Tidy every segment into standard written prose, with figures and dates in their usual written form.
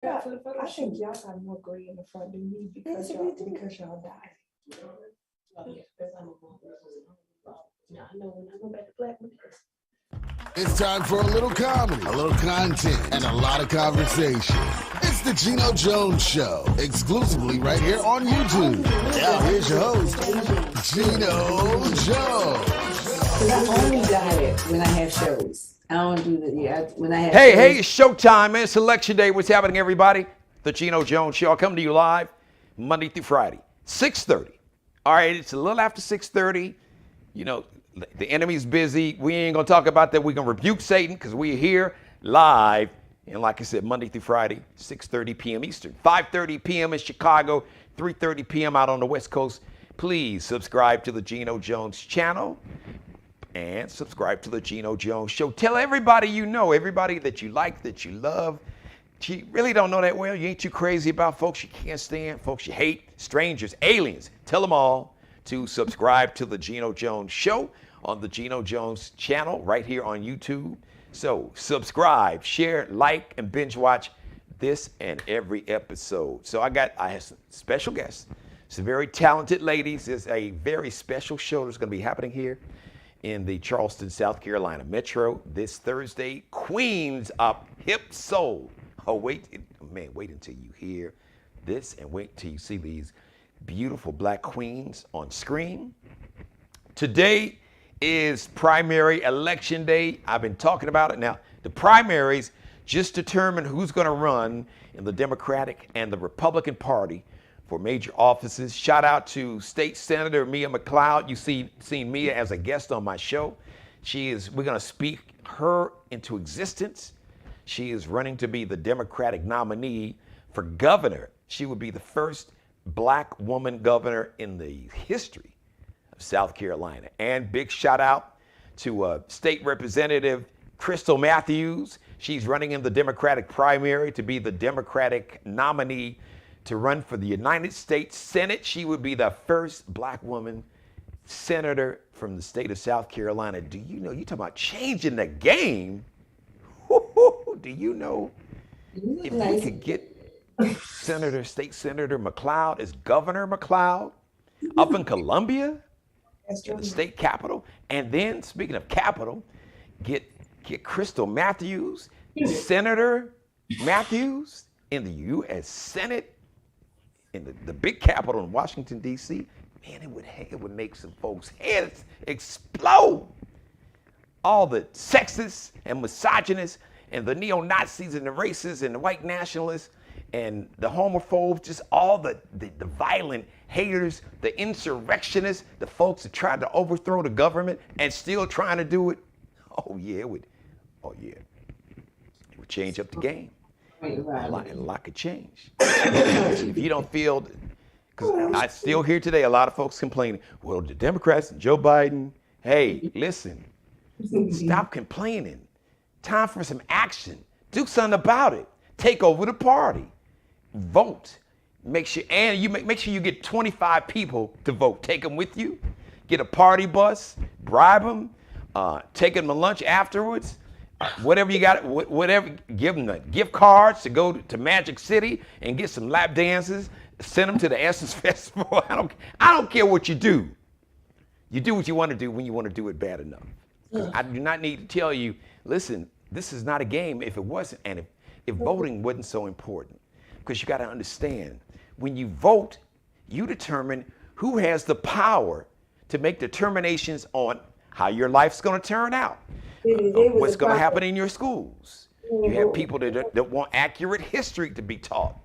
Yeah, for the photo I shoot. think y'all got more gray in the front than me because y'all died. Oh, yeah, because I'm a mom. Now I know when I go back to black women. It's time for a little comedy, a little content, and a lot of conversation. It's the Geno Jones Show, exclusively right here on YouTube. Now here's your host, Geno Jones. Because I only diet when I have shows. I don't do when I have Hey, shows. hey, it's showtime, man. It's election day. What's happening, everybody? The Geno Jones Show. I come to you live Monday through Friday, 6:30. All right, it's a little after 6:30. You know, the enemy's busy. We ain't going to talk about that. We're going to rebuke Satan because we're here live. And like I said, Monday through Friday, 6:30 p.m. Eastern, 5:30 p.m. in Chicago, 3:30 p.m. out on the West Coast. Please subscribe to the Geno Jones channel and subscribe to the Geno Jones Show. Tell everybody you know, everybody that you like, that you love. You really don't know that well. You ain't too crazy about folks you can't stand, folks you hate, strangers, aliens. Tell them all to subscribe to the Geno Jones Show on the Geno Jones channel right here on YouTube. So subscribe, share, like, and binge watch this and every episode. So I have some special guests, some very talented ladies. There's a very special show that's going to be happening here in the Charleston, South Carolina metro this Thursday. Queens of Hip Soul. Oh, wait until you hear this and wait till you see these beautiful black queens on screen. Today is primary election day. I've been talking about it. Now, the primaries just determine who's going to run in the Democratic and the Republican Party for major offices. Shout out to State Senator Mia McLeod. You've seen Mia as a guest on my show. We're going to speak her into existence. She is running to be the Democratic nominee for governor. She would be the first black woman governor in the history of South Carolina. And big shout out to State Representative Crystal Matthews. She's running in the Democratic primary to be the Democratic nominee to run for the United States Senate. She would be the first black woman senator from the state of South Carolina. Do you know, you talking about changing the game? Do you know if we could get State Senator McLeod as Governor McLeod up in Columbia, in the state capitol, and then speaking of capital, get Crystal Matthews, Senator Matthews in the U.S. Senate, in the big capital in Washington, D.C., man, it would make some folks' heads explode. All the sexists and misogynists and the neo-Nazis and the racists and the white nationalists and the homophobes, just all the violent haters, the insurrectionists, the folks that tried to overthrow the government and still trying to do it. It would change up the game. A lot could change. If you don't feel, because I still hear today a lot of folks complaining, well, the Democrats and Joe Biden, hey, listen, stop complaining. Time for some action. Do something about it. Take over the party. Vote. Make sure you get 25 people to vote. Take them with you. Get a party bus. Bribe them. Take them to lunch afterwards. Whatever you got, whatever, give them the gift cards to go to Magic City and get some lap dances. Send them to the Essence Festival. I don't care what you do. You do what you want to do when you want to do it bad enough. I do not need to tell you, listen, this is not a game if it wasn't, and if voting wasn't so important. Because you got to understand, when you vote, you determine who has the power to make determinations on how your life's going to turn out. What's going to happen in your schools. You have people that want accurate history to be taught.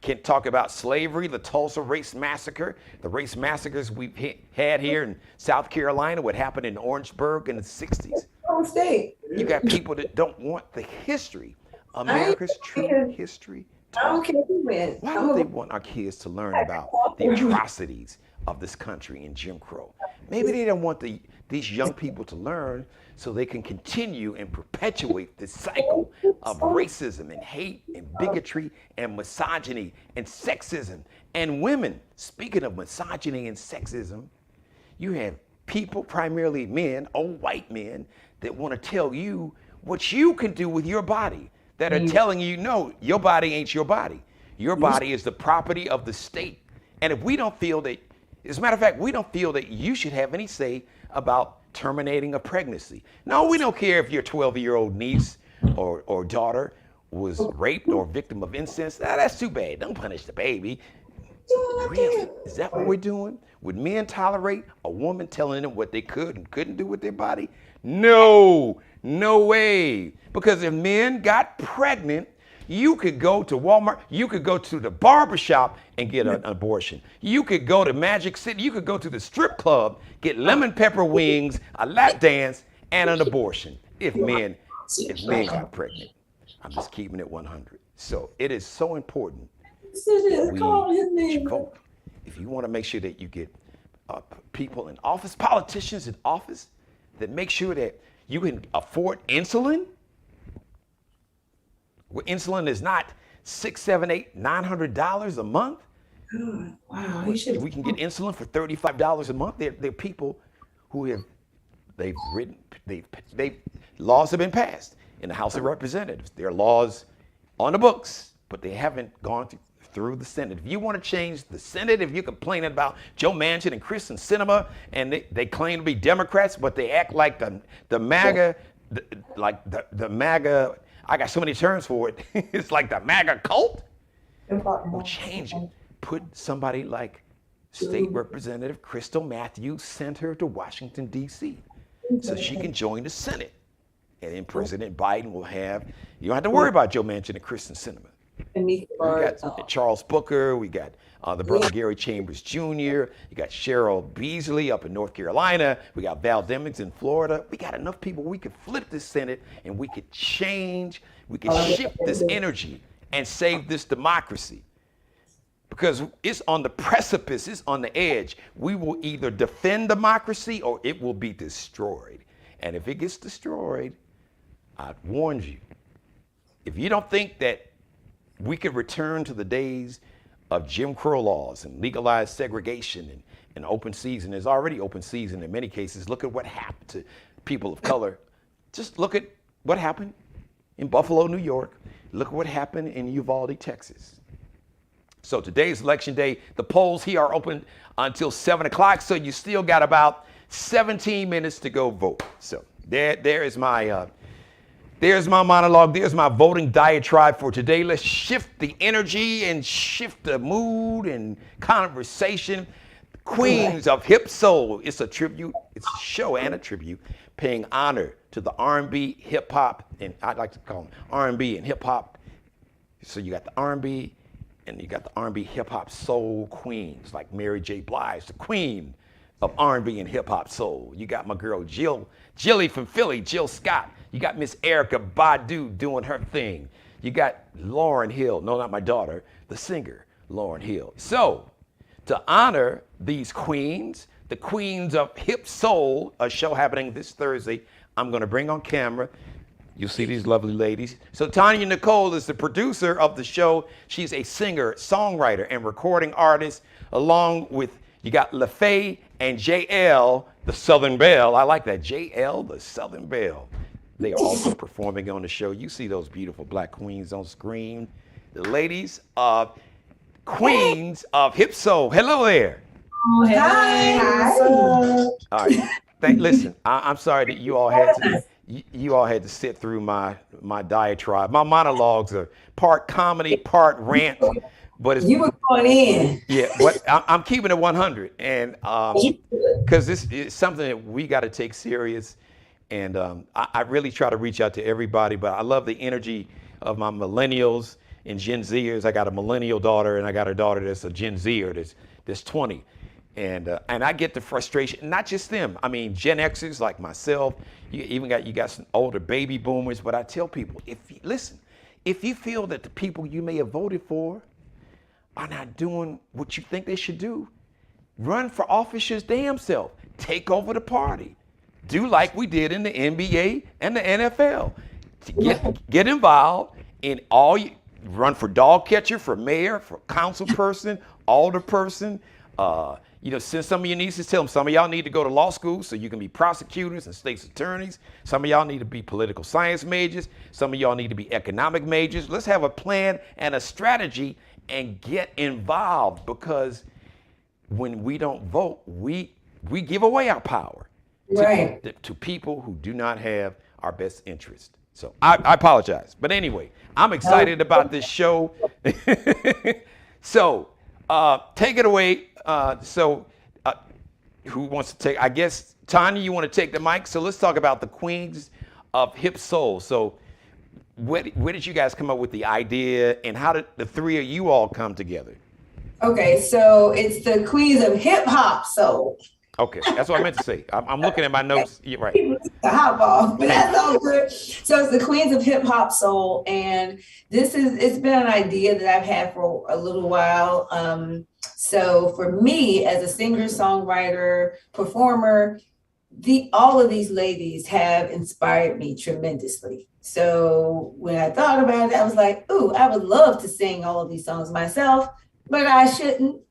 Can't talk about slavery, the Tulsa race massacre, the race massacres we've had here in South Carolina, what happened in Orangeburg in the 60s. You got people that don't want the history, America's true history. I don't care who wins. Why don't they want our kids to learn about the atrocities of this country in Jim Crow? Maybe they don't want these young people to learn so they can continue and perpetuate this cycle of racism and hate and bigotry and misogyny and sexism. And women, speaking of misogyny and sexism, you have people, primarily men, old white men, that want to tell you what you can do with your body. that are telling you, no, your body ain't your body. Your body is the property of the state. And if we don't feel that, as a matter of fact, we don't feel that you should have any say about terminating a pregnancy. No, we don't care if your 12-year-old niece or daughter was raped or victim of incest. That's too bad. Don't punish the baby. Really? Is that what we're doing? Would men tolerate a woman telling them what they could and couldn't do with their body? No, no way. Because if men got pregnant, you could go to Walmart, you could go to the barbershop and get an abortion. You could go to Magic City, you could go to the strip club, get lemon pepper wings, a lap dance, and an abortion if men got pregnant. I'm just keeping it 100. So it is so important we vote. If you want to make sure that you get people in office, politicians in office, that make sure that you can afford insulin, where insulin is not $600, $700, $800, $900 a month. God, wow, We can get insulin for $35 a month. There are people who laws have been passed in the House of Representatives. There are laws on the books, but they haven't gone through the Senate. If you want to change the Senate, if you're complaining about Joe Manchin and Kristen Sinema, and they claim to be Democrats, but they act like the MAGA, the MAGA, I got so many terms for it. It's like the MAGA cult. Well, change it. Put somebody like State Representative Crystal Matthews, send her to Washington, D.C. so she can join the Senate. And then President Biden will you don't have to worry about Joe Manchin and Kristen Sinema. We got Charles Booker, we got the brother Gary Chambers Jr., you got Cheryl Beasley up in North Carolina, we got Val Demings in Florida. We got enough people we could flip this Senate and we could change, we could shift this energy and save this democracy. Because it's on the precipice, it's on the edge. We will either defend democracy or it will be destroyed. And if it gets destroyed, I warned you. If you don't think that we could return to the days of Jim Crow laws and legalized segregation and open season. There's already open season in many cases. Look at what happened to people of color. Just look at what happened in Buffalo, New York. Look at what happened in Uvalde, Texas. So today's election day. The polls here are open until 7 o'clock. So you still got about 17 minutes to go vote. So there's my monologue. There's my voting diatribe for today. Let's shift the energy and shift the mood and conversation. Queens of Hip Soul. It's a tribute. It's a show and a tribute paying honor to the R&B, hip hop, and I'd like to call them R&B and hip hop. So you got the R&B and you got the R&B hip hop soul queens like Mary J. Blige, the queen of R&B and hip hop soul. You got my girl Jilly from Philly, Jill Scott. You got Miss Erykah Badu doing her thing. You got Lauryn Hill, no, not my daughter, the singer, Lauryn Hill. So, to honor these queens, the queens of hip soul, a show happening this Thursday, I'm gonna bring on camera. You'll see these lovely ladies. So Tonya Nicole is the producer of the show. She's a singer, songwriter, and recording artist, along with, you got LaFay and JL, the Southern Belle. I like that, JL, the Southern Belle. They are also performing on the show. You see those beautiful black queens on screen. The ladies of Queens of Hip Soul. Hello there. Oh, hi. All right. Listen, I'm sorry that you all had to sit through my diatribe. My monologues are part comedy, part rant. But it's, you were going in. Yeah, but I'm keeping it 100, and because this is something that we got to take serious. And I really try to reach out to everybody, but I love the energy of my millennials and Gen Zers. I got a millennial daughter, and I got a daughter that's a Gen Zer that's 20. And I get the frustration, not just them. I mean, Gen Xers like myself, you got some older baby boomers, but I tell people, if you feel that the people you may have voted for are not doing what you think they should do, run for office your damn self. Take over the party. Do like we did in the NBA and the NFL. Get involved in run for dog catcher, for mayor, for council person, alder person, Send some of your nieces, tell them some of y'all need to go to law school so you can be prosecutors and state's attorneys. Some of y'all need to be political science majors. Some of y'all need to be economic majors. Let's have a plan and a strategy and get involved, because when we don't vote, we give away our power to people who do not have our best interest. So I apologize. But anyway, I'm excited about this show. So take it away. Who wants to take? I guess, Tonya, you want to take the mic? So let's talk about the Queens of Hip Soul. So where did you guys come up with the idea, and how did the three of you all come together? Okay, so it's the Queens of Hip Hop Soul. Okay, that's what I meant to say. I'm looking at my notes. You're right. The hop off, but that's all good. So it's the Queens of Hip Hop Soul, and it's been an idea that I've had for a little while. So for me, as a singer, songwriter, performer, all of these ladies have inspired me tremendously. So when I thought about it, I was like, ooh, I would love to sing all of these songs myself, but I shouldn't.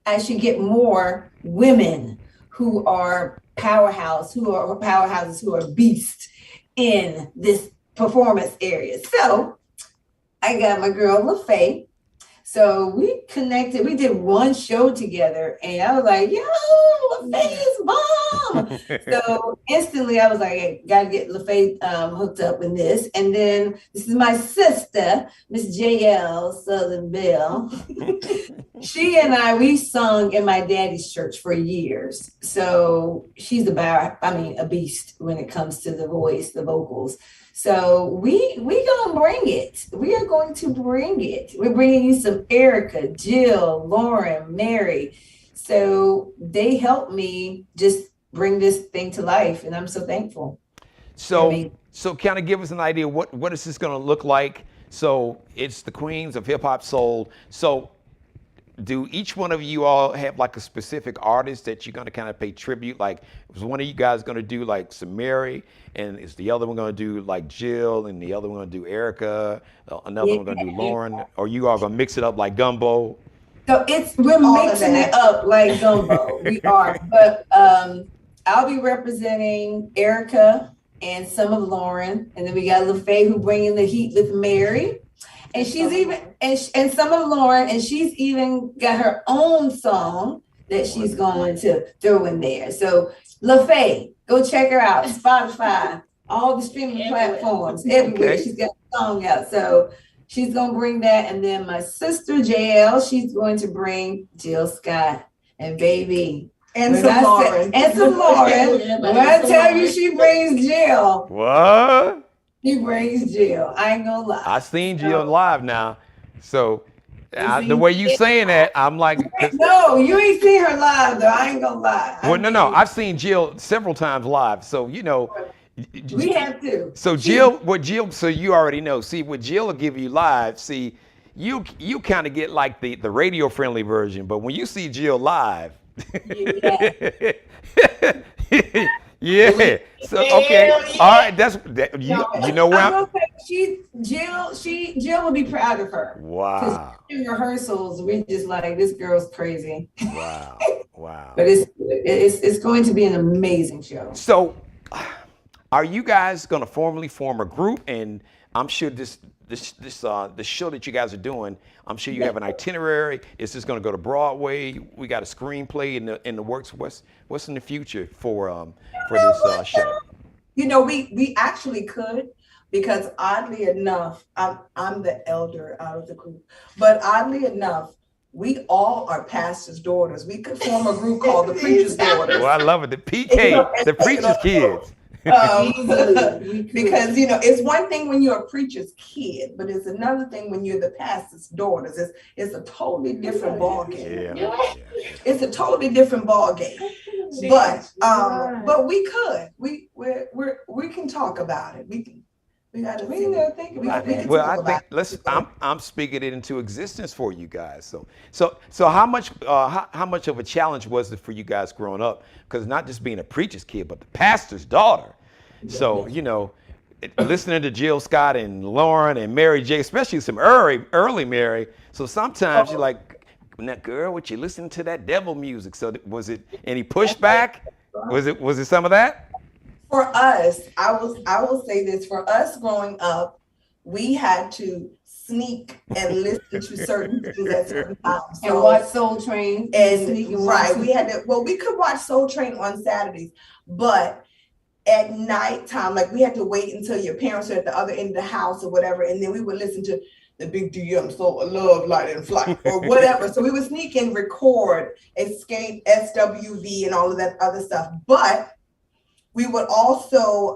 I should get more women who are powerhouses, who are beasts in this performance area. So I got my girl LaFaye. So we connected. We did one show together, and I was like, "Yo, LaFaye is bomb!" So instantly, I was like, "Hey, gotta get LaFaye hooked up in this." And then this is my sister, Miss JL Southern Belle. She and we sung in my daddy's church for years. So she's a beast when it comes to the voice, the vocals. So we gonna bring it. We are going to bring it. We're bringing you some Erica, Jill, Lauren, Mary. So they helped me just bring this thing to life, and I'm so thankful. So kind of give us an idea, what is this gonna look like? So it's the Queens of Hip Hop Soul. So do each one of you all have like a specific artist that you're going to kind of pay tribute? Like, is one of you guys going to do like some Mary, and is the other one going to do like Jill, and the other one going to do Erica, another one going to do Lauren, or you all going to mix it up like gumbo? So we're mixing it up like gumbo. We are, but I'll be representing Erica and some of Lauren, and then we got LaFaye who bringing the heat with Mary. And she's even, and some of Lauren, and she's even got her own song that she's going to throw in there. So LaFaye, go check her out. Spotify, all the streaming platforms, everywhere. She's got a song out. So she's going to bring that. And then my sister, JL, she's going to bring Jill Scott. And baby. And some Lauren. When I tell you she brings Jill. What? He brings Jill. I ain't gonna lie. I seen Jill live now. So the way you saying that, I'm like, no, you ain't seen her live though. I ain't gonna lie. No. I've seen Jill several times live. So we have to. So Jill, so you already know. See, what Jill will give you live, see, you kind of get like the radio friendly version, but when you see Jill live, yeah. So okay, all right. You know where I'm. Jill will be proud of her. Wow. In rehearsals, we just like, this girl's crazy. Wow. But it's going to be an amazing show. So, are you guys going to formally form a group? And I'm sure the show that you guys are doing, I'm sure you have an itinerary. Is this going to go to Broadway? We got a screenplay in the works. What's in the future for this show? We actually could, because oddly enough, I'm the elder out of the group. But oddly enough, we all are pastors' daughters. We could form a group called the Preacher's Daughters. Well, I love it. The PK, the Preacher's Kids. Because it's one thing when you're a preacher's kid, but it's another thing when you're the pastor's daughters. It's a totally different ball game. Yeah. It's a totally different ball game. But we could. We can talk about it. We gotta think about it. Well, I think I'm speaking it into existence for you guys. So how much of a challenge was it for you guys growing up? Because not just being a preacher's kid, but the pastor's daughter. So listening to Jill Scott and Lauren and Mary J, especially some early Mary. So sometimes you're like, Now, girl, what you listening to that devil music? So was it any pushback? Was it some of that? For us, I will say this, for us growing up, we had to sneak and listen to certain things at certain times. And watch Soul Train. And sneak and right, watch we had to. Well, we could watch Soul Train on Saturdays, but at nighttime, like we had to wait until your parents were at the other end of the house or whatever, and then we would listen to the Big DM Soul of Love, Light and Flight or whatever. So we would sneak and record Escape, SWV, and all of that other stuff. But we would also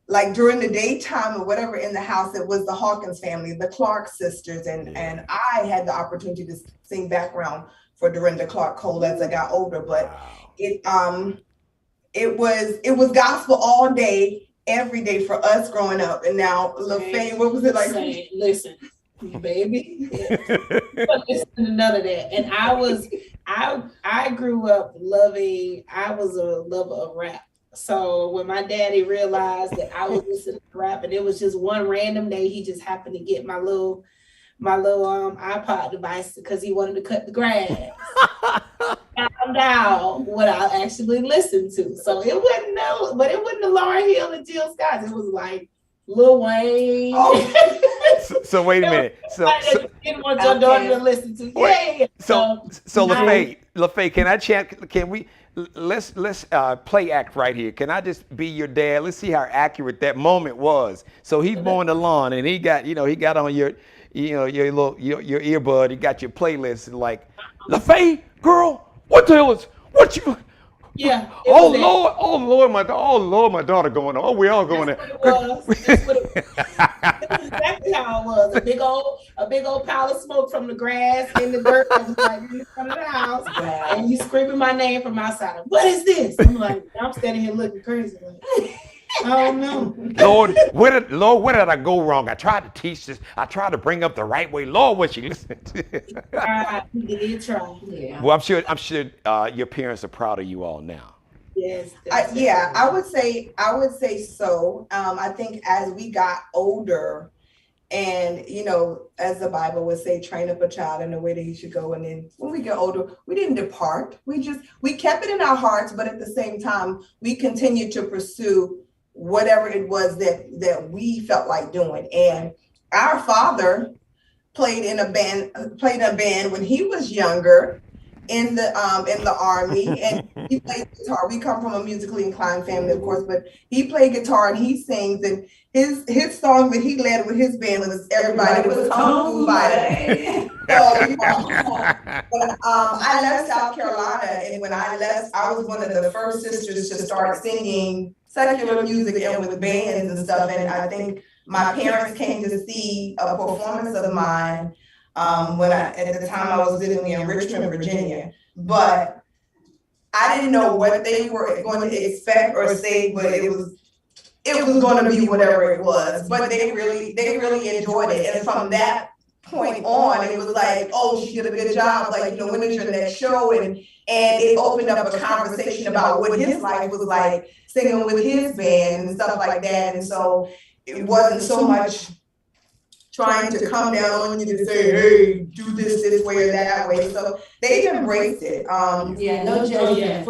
like during the daytime or whatever in the house, it was the Hawkins family, the Clark sisters, and I had the opportunity to sing background for Dorinda Clark Cole as I got older. But it was gospel all day, every day for us growing up. And now LaFay, what was it like? Listen, baby, listen to none of that. And I grew up I was a lover of rap. So when my daddy realized that I was listening to rap, and it was just one random day, he just happened to get my little iPod device because he wanted to cut the grass. Found out what I actually listened to. So it wasn't the Lauryn Hill and Jill Scott. It was like Lil Wayne. Oh. So wait a minute. So didn't want your daughter to listen to. Yeah. So LaFay, can we let's play act right here. Can I just be your dad? Let's see how accurate that moment was. So he's mowing the lawn and he got on your earbud, he got your playlist and like, LaFay, girl, what the hell is what you Yeah. Oh Lord, my daughter going on. Oh, we all going there. That's what it was. That's exactly how it was. A big old pile of smoke from the grass in the dirt that was like in front of the house. Wow. And you screaming my name from outside. What is this? I'm like, I'm standing here looking crazy. Like, I don't know. Lord, where did I go wrong? I tried to teach this. I tried to bring up the right way. Lord, what you listening to? You did try. Yeah. Well, I'm sure your parents are proud of you all now. Yes. I would say so. I think as we got older, and as the Bible would say, train up a child in the way that he should go. And then when we get older, we didn't depart. We kept it in our hearts, but at the same time, we continued to pursue whatever it was that we felt like doing. And our father played in a band when he was younger in the army, and he played guitar. We come from a musically inclined family, of course, but he played guitar and he sings, and his song that he led with his band was Everybody Was Kung Fu Fighter. I left South Carolina, and when I left, I was one of the first sisters to start singing secular music and with bands and stuff. And I think my parents came to see a performance of mine at the time I was living in Richmond, Virginia. But I didn't know what they were going to expect or say, but it was going to be whatever it was. But they really enjoyed it, and from that point on, it was like, oh, she did a good job. Like, when is your next show? And it opened up a conversation about what his life was like singing with his band and stuff like that. And so it wasn't so much trying to come down on you to say, hey, do this way or that way. So they embraced it. No judgment.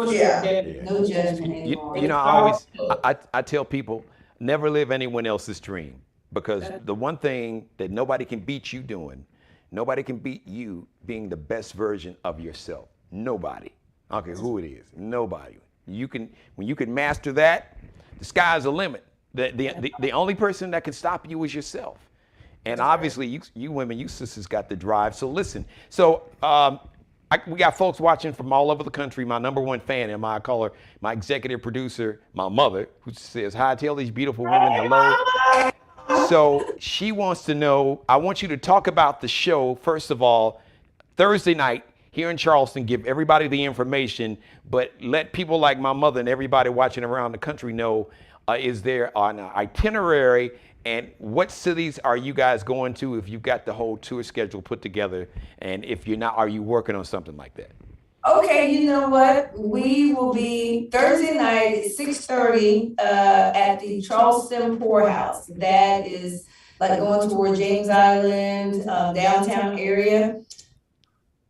No judgment anymore. I tell people, never live anyone else's dream, because the one thing that nobody can beat you doing, nobody can beat you being the best version of yourself. Nobody. I don't care who it is. Nobody. When you can master that, the sky's the limit. The only person that can stop you is yourself. And obviously, you women, you sisters got the drive. So listen. So we got folks watching from all over the country. My number one fan, and I call her my executive producer, my mother, who says, hi, tell these beautiful women hello. So she wants to know, I want you to talk about the show, first of all, Thursday night here in Charleston. Give everybody the information, but let people like my mother and everybody watching around the country know, is there an itinerary, and what cities are you guys going to if you've got the whole tour schedule put together? And if you're not, are you working on something like that? Okay, you know what? We will be Thursday night at 6:30 at the Charleston Poorhouse. That is like going toward James Island, downtown area.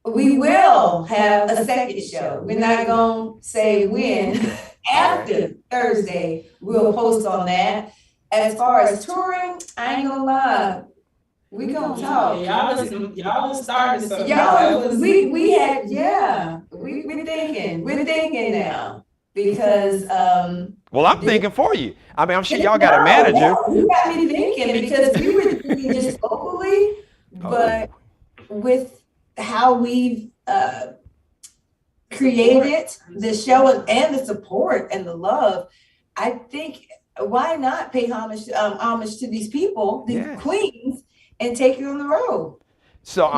we will have a second show. We're not going to say when. After Thursday, we'll post on that. As far as touring, I ain't gonna lie. We gonna talk. Y'all started something. We're thinking now because Well, I'm thinking for you. I mean, I'm sure y'all got a manager. You got me thinking because we were thinking just locally, but with how we've created the show and the support and the love, I think why not pay homage to these people, these queens, and take it on the road. So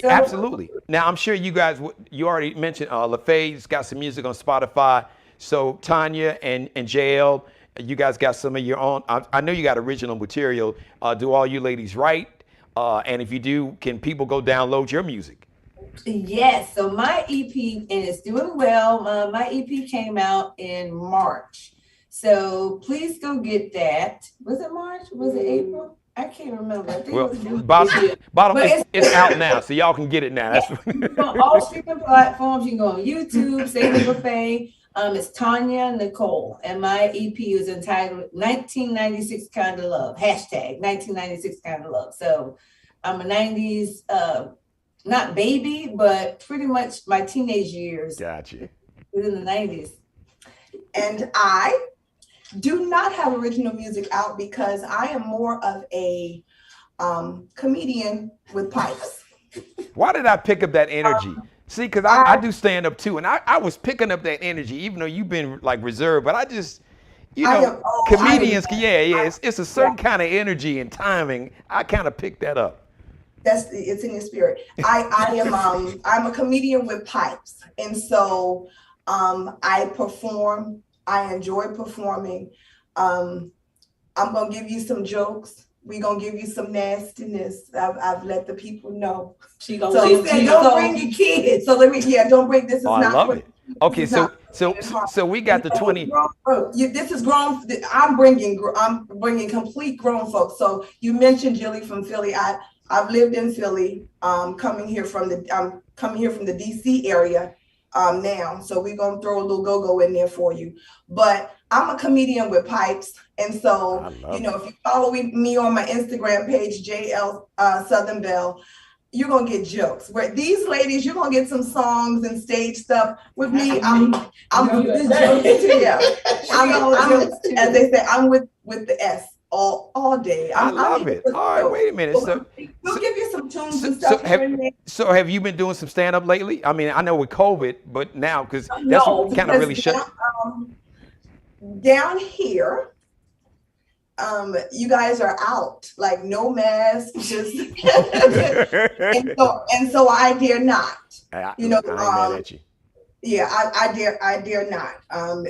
absolutely. Now I'm sure you guys, you already mentioned LaFaye's got some music on Spotify. So Tonya and JL, you guys got some of your own. I know you got original material. Do all you ladies write? And if you do, can people go download your music? Yes. So my EP, and it's doing well. My EP came out in March. So please go get that. Was it March? Was it April? I can't remember. I think it was bottom it's out now, so y'all can get it now. That's on all streaming platforms. You can go on YouTube, Save Buffet. It's Tonya Nicole, and my EP is entitled 1996 Kind of Love. Hashtag 1996 Kind of Love. So I'm a 90s, not baby, but pretty much my teenage years. Gotcha. Within the 90s. And I do not have original music out because I am more of a comedian with pipes. Why did I pick up that energy? See, because I do stand up too, and I was picking up that energy, even though you've been like reserved, but I just, comedians, it's a certain kind of energy and timing. I kind of picked that up. It's in your spirit. I'm a comedian with pipes, and so I perform. I enjoy performing. I'm gonna give you some jokes. We're gonna give you some nastiness. I've let the people know. She said, don't bring your kids. So don't bring this. Is I not love it. Okay, so we got the 20. This is grown. I'm bringing complete grown folks. So you mentioned Jilly from Philly. I've lived in Philly. I'm coming here from the DC area. Now, so we're gonna throw a little go-go in there for you. But I'm a comedian with pipes, and so if you follow me on my Instagram page, JL Southern Belle, you're gonna get jokes. Where these ladies, you're gonna get some songs and stage stuff. With me, I'm with the jokes too. I'm as they say, I'm with the S. All day. I love it. All right, wait a minute. We'll give you some tunes and stuff. So have you been doing some stand up lately? I mean, I know with COVID, but now because that's what kind of really shut down here. You guys are out, like no mask, just and so I dare not. I ain't mad at you. Yeah, I dare not. Not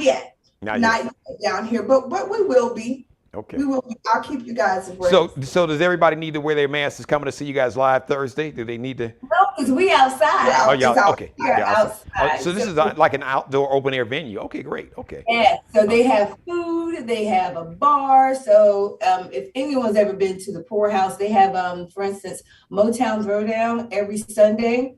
yet. Not yet down here, but we will be. Okay. We will be. I'll keep you guys abreast. So does everybody need to wear their masks coming to see you guys live Thursday? Do they need to? No, because we outside. Oh, y'all okay. We're outside. So this is like an outdoor open air venue. Okay, great. Okay. Yeah. So they have food. They have a bar. So if anyone's ever been to the Poorhouse, they have for instance, Motown Throwdown every Sunday.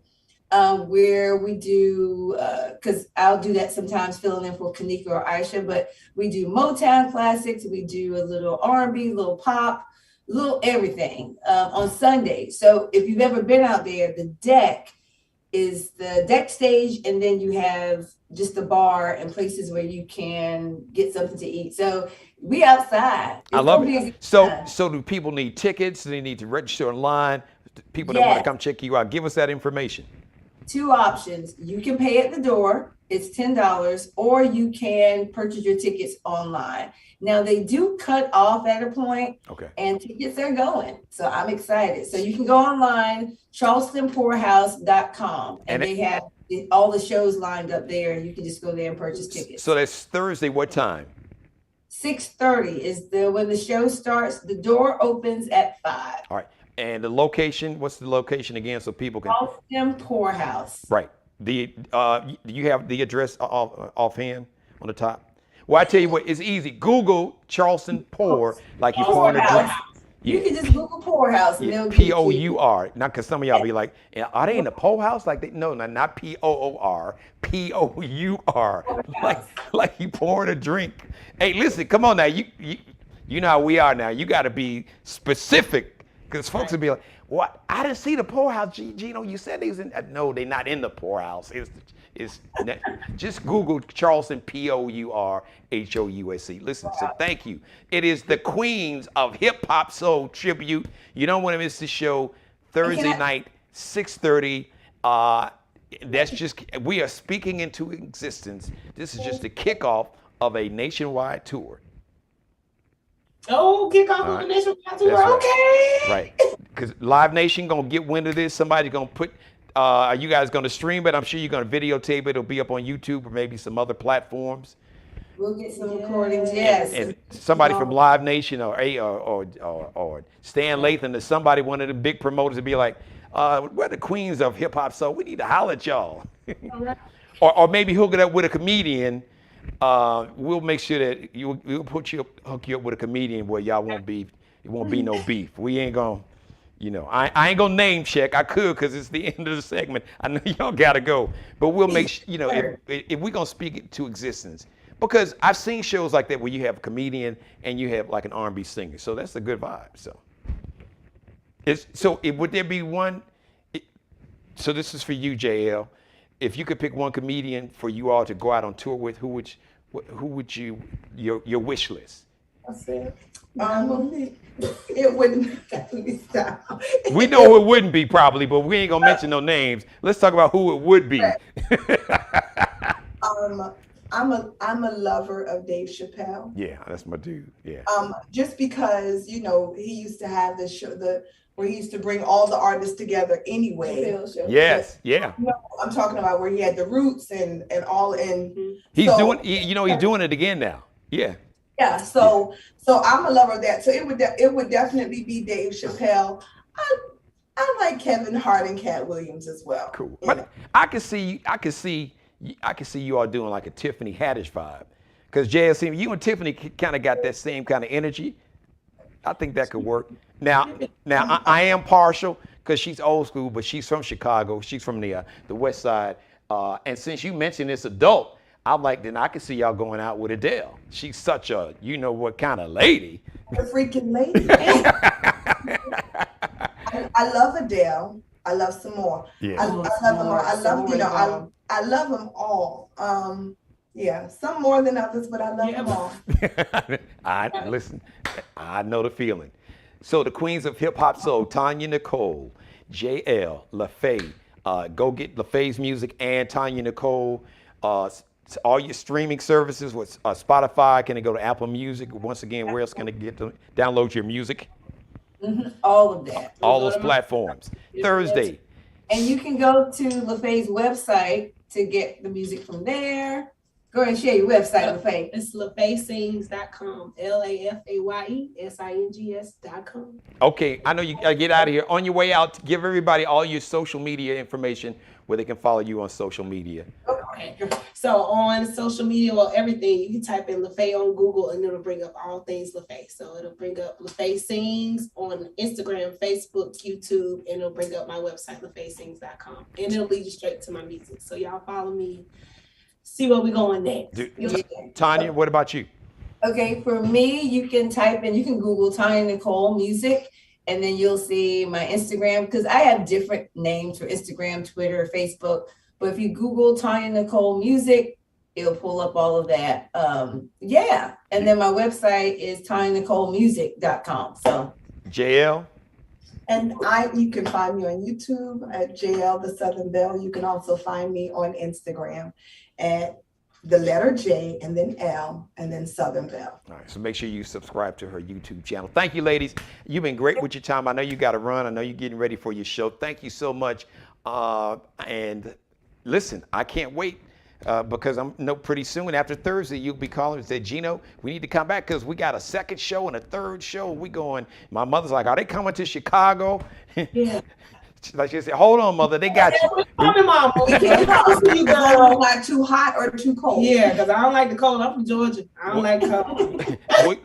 Where we do, because I'll do that sometimes filling in for Kanika or Aisha, but we do Motown classics, we do a little R&B, little pop, little everything on Sunday. So if you've ever been out there, the deck is the deck stage, and then you have just the bar and places where you can get something to eat. So we outside. I love it. So do people need tickets? Do they need to register online? People that want to come check you out, give us that information. Two options. You can pay at the door, it's $10, or you can purchase your tickets online. Now they do cut off at a point, and tickets are going. So I'm excited. So you can go online, charlestonpoorhouse.com, and they have all the shows lined up there, and you can just go there and purchase tickets. So that's Thursday, what time? 6:30 is when the show starts. The door opens at 5. All right. And the location, what's the location again so people can? Charleston Poorhouse. Right. Do you have the address offhand on the top? Well, I tell you what, it's easy. Google Charleston Poor, like you're pouring a drink. You can just Google poorhouse and they'll get you. P-O-U-R. Not because some of y'all be like, are they in the poorhouse? Like they no, not P-O-O-R. P-O-U-R. Like you pouring a drink. Hey, listen, come on now. You know how we are now. You got to be specific because folks will be like, what? I didn't see the poorhouse. Geno, you said they was in. No, they're not in the poorhouse. It's just Google Charleston, P-O-U-R-H-O-U-S-E. Listen, so thank you. It is the Queens of Hip Hop Soul Tribute. You don't want to miss the show Thursday night, 6:30. That's just, we are speaking into existence. This is just the kickoff of a nationwide tour. Oh, kick off with the nationwide tour. Right. Okay. Right. Because Live Nation gonna get wind of this. Somebody's gonna put. Are you guys gonna stream it? I'm sure you're gonna videotape it. It'll be up on YouTube or maybe some other platforms. We'll get some recordings. Yes. And somebody from Live Nation or Stan Lathan or somebody, one of the big promoters, would be like, "We're the Queens of Hip Hop, so we need to holler at y'all." or maybe hook it up with a comedian. We'll make sure that we'll hook you up with a comedian where y'all won't be. It won't be no beef. We ain't gonna. I ain't gonna name check. I could because it's the end of the segment. I know y'all gotta go, but we'll make sure. If we're gonna speak it to existence, because I've seen shows like that where you have a comedian and you have like an R&B singer, so that's a good vibe. Would there be one? So this is for you, JL. If you could pick one comedian for you all to go out on tour with, who would you your wish list? I said, it wouldn't. Let me stop. We know who it wouldn't be probably, but we ain't gonna mention no names. Let's talk about who it would be. I'm a lover of Dave Chappelle. Yeah, that's my dude. Yeah. Just because he used to have the show where he used to bring all the artists together anyway. Yes. Yeah. I'm talking about where he had the Roots and all in. He's doing it again now. Yeah. Yeah. So I'm a lover of that. So it would definitely be Dave Chappelle. I like Kevin Hart and Cat Williams as well. Cool. But I could see you all doing like a Tiffany Haddish vibe, because JSC, you and Tiffany kind of got that same kind of energy. I think that could work. Now I am partial because she's old school, but she's from Chicago. She's from the West Side. And since you mentioned this adult, I'm like, then I can see y'all going out with Adele. She's such a what kind of lady. A freaking lady. I love Adele. I love some more. Yeah. I love them all. I love them all. Some more than others, but I love them all. Listen, I know the feeling. So the Queens of Hip Hop Soul, Tonya Nicole, JL, LaFay. Go get LaFay's music and Tonya Nicole. All your streaming services with Spotify. Can they go to Apple Music? Once again, where else can they get to download your music? Mm-hmm. All of that. All those platforms. Thursday. And you can go to LaFay's website to get the music from there. Go ahead and share your website, LaFay. It's LaFaySings.com. LaFaySings.com. Okay, I know you gotta get out of here. On your way out, give everybody all your social media information where they can follow you on social media. Okay. So on social media or everything, you can type in LaFay on Google and it'll bring up all things LaFay. So it'll bring up LaFay Sings on Instagram, Facebook, YouTube, and it'll bring up my website, LaFaySings.com. And it'll lead you straight to my music. So y'all follow me, see where we're going next. Tonya, what about you? Okay, for me, you can Google Tonya Nicole Music, and then you'll see my Instagram, because I have different names for Instagram, Twitter, Facebook. But if you Google Tonya Nicole Music, it'll pull up all of that. And then my website is TonyaNicoleMusic.com. So JL? And you can find me on YouTube at JL the Southern Belle. You can also find me on Instagram at the letter J and then L and then Southern Belle. All right, so make sure you subscribe to her YouTube channel. Thank you, ladies. You've been great with your time. I know you got to run. I know you're getting ready for your show. Thank you so much. And listen, I can't wait because I know pretty soon after Thursday you'll be calling and say, Geno, we need to come back because we got a second show and a third show. We going. My mother's like, are they coming to Chicago? Yeah. Like she said, hold on, mother, they got you. Coming, mama. We can't It's see you, girl. not too hot or too cold. Yeah, because I don't like the cold. I'm from Georgia. I don't like cold.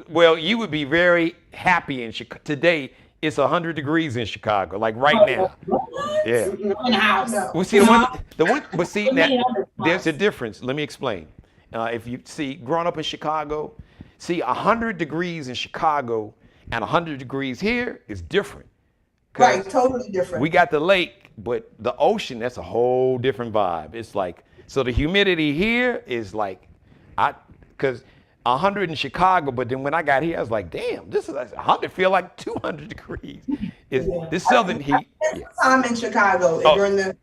Well, you would be very happy in Chicago. Today, it's 100 degrees in Chicago, like right now. Yeah. In the house. No. Well, see, but see, now, there's a difference. Let me explain. If you see, growing up in Chicago, see, 100 degrees in Chicago and 100 degrees here is different. Right, totally different. We got the lake, but the ocean, that's a whole different vibe. It's like, so the humidity here is like, because 100 in Chicago, but then when I got here, I was like, damn, this is 100, feel like 200 degrees. This southern heat. Yeah. I'm in Chicago during the,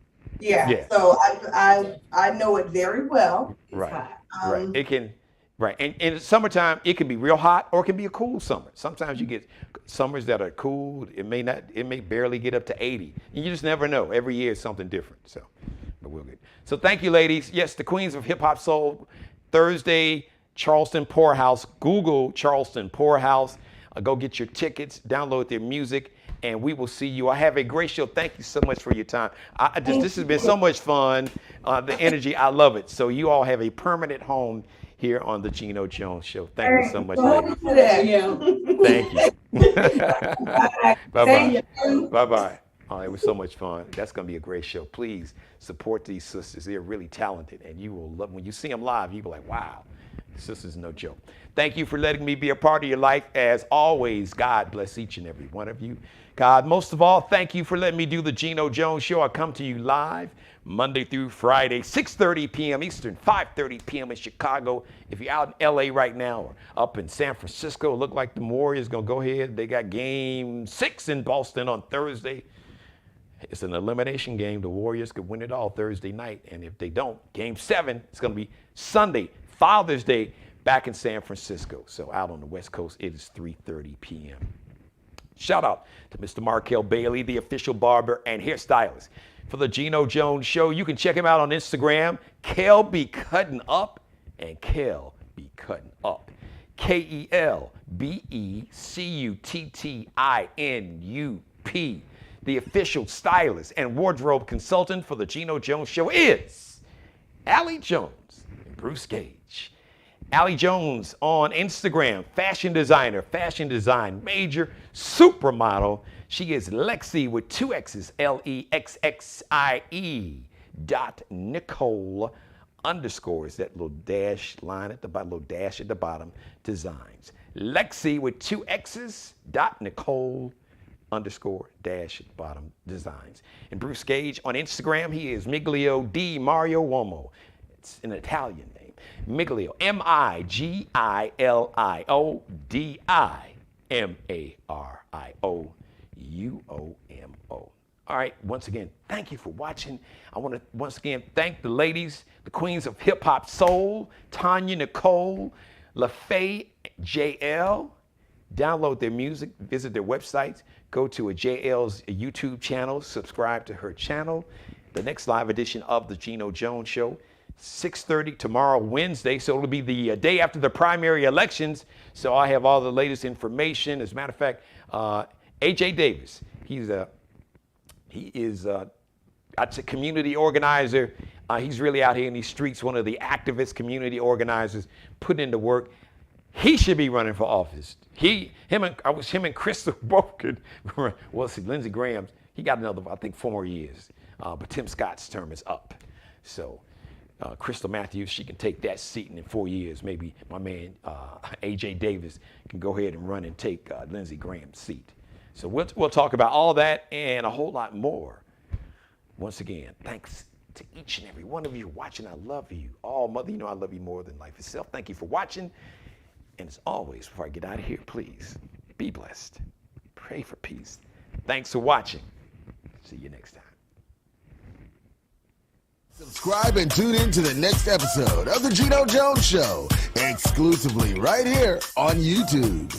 so I know it very well. Right, right. It can, right. And in the summertime, it can be real hot or it can be a cool summer. Sometimes you get summers that are cool. It may barely get up to 80. You just never know. Every year is something different. So, but we'll get. So thank you, ladies. Yes, the Queens of Hip Hop Soul, Thursday, Charleston Poorhouse. Google Charleston Poorhouse. Go get your tickets, download their music, and we will see you. I have a great show. Thank you so much for your time. This has been so much fun. The energy, I love it. So you all have a permanent home here on the Geno Jones Show. Thank you so much, ladies. Thank you. Bye-bye. Bye-bye. Oh, it was so much fun. That's going to be a great show. Please support these sisters. They're really talented, and you will love when you see them live. You'll be like, wow, sisters, no joke. Thank you for letting me be a part of your life. As always, God bless each and every one of you. God, most of all, thank you for letting me do the Geno Jones Show. I come to you live Monday through Friday, 6:30 p.m. Eastern, 5:30 p.m. in Chicago. If you're out in L.A. right now or up in San Francisco, look like the Warriors going to go ahead. They got Game 6 in Boston on Thursday. It's an elimination game. The Warriors could win it all Thursday night. And if they don't, Game 7, it's going to be Sunday, Father's Day, back in San Francisco. So out on the West Coast, it is 3:30 p.m. Shout out to Mr. Markel Bailey, the official barber and hairstylist for the Geno Jones Show. You can check him out on Instagram, Kel Be Cutting Up, and Kel Be Cutting Up. KELBECUTTINUP. The official stylist and wardrobe consultant for the Geno Jones Show is Allie Jones and Bruce Gage. Allie Jones on Instagram, fashion designer, fashion design major, supermodel. She is Lexi with 2 X's, LEXXIE.Nicole _ is that little dash line at the bottom, little dash at the bottom, designs. Lexi with 2 X's, .Nicole _ bottom designs. And Bruce Gage on Instagram, he is Miglio di Mario Uomo. It's an Italian name. Miglio, MIGILIODIMARIOUOMO. All right, once again, thank you for watching. I want to once again thank the ladies, the Queens of Hip Hop Soul, Tonya Nicole, LaFay JL. Download their music, visit their websites, go to a JL's YouTube channel, subscribe to her channel. The next live edition of the Geno Jones Show, 6:30 tomorrow, Wednesday. So it'll be the day after the primary elections. So I have all the latest information. As a matter of fact, AJ Davis, he is I'd say community organizer. He's really out here in these streets, one of the activist community organizers, putting in the work. He should be running for office. Him and Crystal both could. Well, see, Lindsey Graham, he got another, I think, 4 more years. But Tim Scott's term is up. So Crystal Matthews, she can take that seat, and in 4 years, maybe my man AJ Davis can go ahead and run and take Lindsey Graham's seat. So we'll talk about all that and a whole lot more. Once again, thanks to each and every one of you watching. I love you all. Mother, you know I love you more than life itself. Thank you for watching. And as always, before I get out of here, please be blessed. Pray for peace. Thanks for watching. See you next time. Subscribe and tune in to the next episode of the Geno Jones Show, exclusively right here on YouTube.